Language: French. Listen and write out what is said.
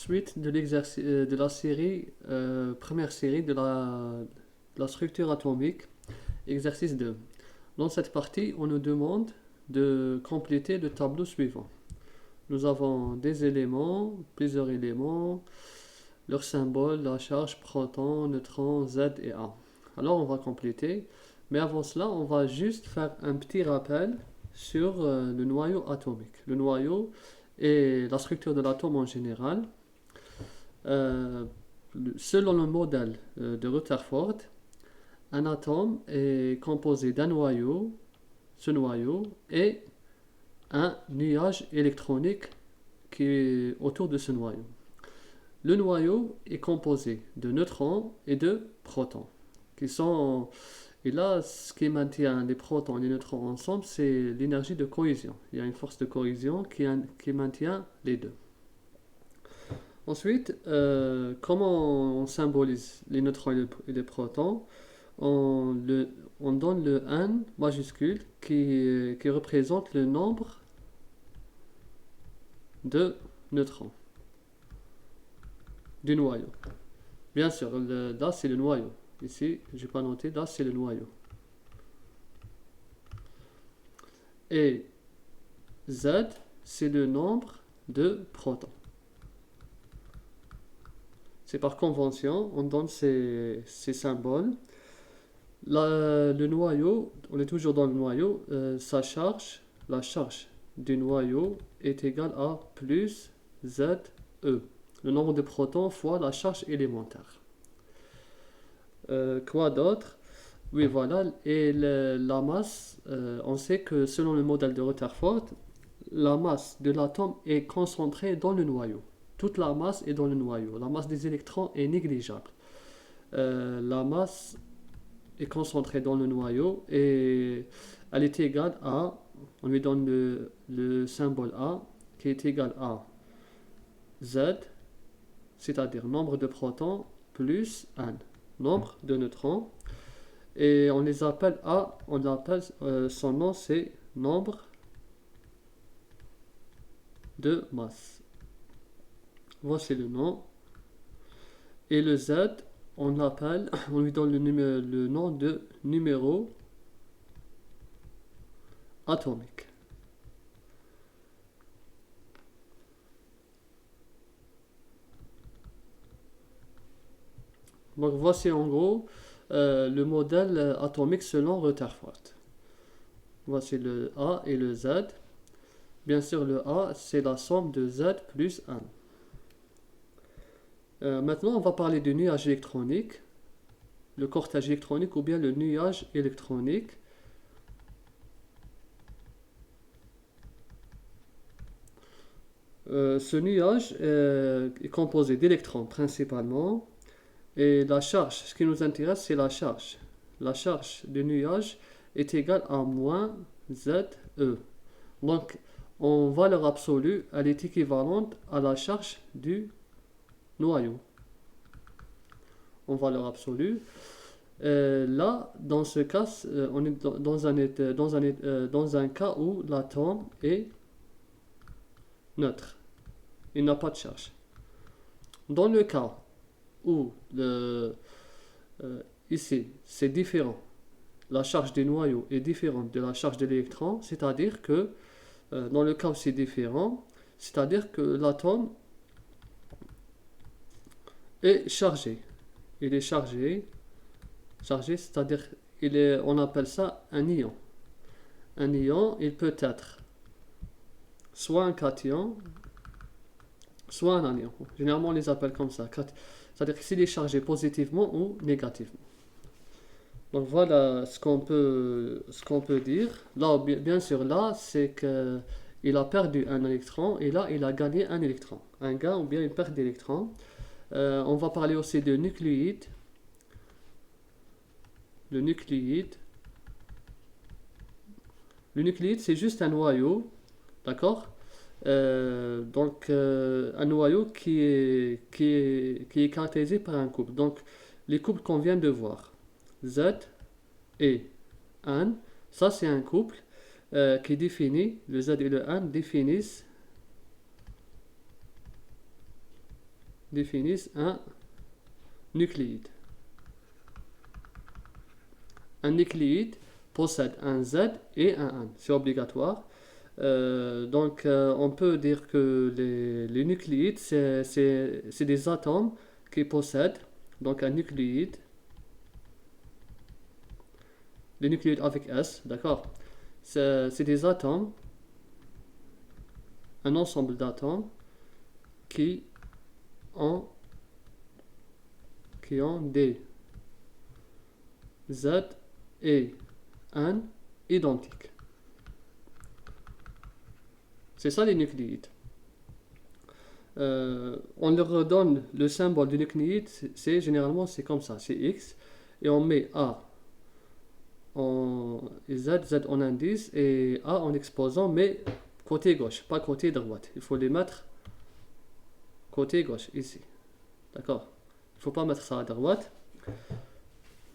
suite de l'exercice de la série première série de la structure atomique, exercice 2. Dans cette partie, on nous demande de compléter le tableau suivant. Nous avons des éléments, plusieurs éléments, leurs symboles, la charge, proton, neutron, Z et A. Alors on va compléter, mais avant cela, on va juste faire un petit rappel sur le noyau atomique. Le noyau et la structure de l'atome en général. Euh, Selon le modèle de Rutherford, un atome est composé d'un noyau, ce noyau, et un nuage électronique qui est autour de ce noyau. Le noyau est composé de neutrons et de protons, qui sont... Et là, ce qui maintient les protons et les neutrons ensemble, c'est l'énergie de cohésion. Il y a une force de cohésion qui maintient les deux. Ensuite, comment on symbolise les neutrons et les protons? On donne le n majuscule qui représente le nombre de neutrons du noyau. Bien sûr, là c'est le noyau. Ici, je n'ai pas noté, là c'est le noyau. Et Z, c'est le nombre de protons. C'est par convention, on donne ces symboles. Le noyau, on est toujours dans le noyau, la charge du noyau est égale à plus ZE. Le nombre de protons fois la charge élémentaire. Quoi d'autre? Oui, voilà. Et la masse, on sait que selon le modèle de Rutherford, la masse de l'atome est concentrée dans le noyau. Toute la masse est dans le noyau. La masse des électrons est négligeable. La masse est concentrée dans le noyau et elle est égale à, on lui donne le symbole A qui est égal à Z, c'est-à-dire nombre de protons plus n, nombre de neutrons. Et on les appelle A, on l'appelle, son nom c'est nombre de masse. Voici le nom. Et le Z, on l'appelle, on lui donne le nom de numéro atomique. Donc voici en gros le modèle atomique selon Rutherford. Voici le A et le Z. Bien sûr, le A, c'est la somme de Z plus 1. Maintenant, on va parler du nuage électronique, le cortège électronique ou bien le nuage électronique. Ce nuage est composé d'électrons principalement. Et la charge, ce qui nous intéresse, c'est la charge. La charge du nuage est égale à moins ZE. Donc, en valeur absolue, elle est équivalente à la charge du noyau. En valeur absolue. Là, dans ce cas, on est dans un cas où l'atome est neutre. Il n'a pas de charge. Dans le cas où ici c'est différent, la charge du noyau est différente de la charge de l'électron, c'est-à-dire que dans le cas où c'est différent, c'est-à-dire que l'atome est chargé. Il est chargé, c'est-à-dire on appelle ça un ion. Un ion, il peut être soit un cation, soit un anion. Généralement, on les appelle comme ça. C'est-à-dire qu'il est chargé positivement ou négativement. Donc voilà ce qu'on peut dire. Là, bien sûr, là, c'est qu'il a perdu un électron et là, il a gagné un électron. Un gain ou bien une perte d'électrons. On va parler aussi de nucléide. Le nucléide. Le nucléide, c'est juste un noyau, d'accord? Donc, un noyau qui est caractérisé par un couple. Donc, les couples qu'on vient de voir, Z et N, ça c'est un couple qui définit, le Z et le N définissent définissent un nucléide. Un nucléide possède un Z et un N. C'est obligatoire. On peut dire que les nucléides, c'est des atomes qui possèdent donc un nucléide, les nucléides avec S, d'accord? C'est des atomes, un ensemble d'atomes qui ont, qui ont des Z et N identiques. C'est ça les nucléides. On leur donne le symbole du nucléide, généralement c'est comme ça, c'est X, et on met A en Z en indice et A en exposant, mais côté gauche, pas côté droite. Il faut les mettre côté gauche, ici. D'accord? Il ne faut pas mettre ça à droite.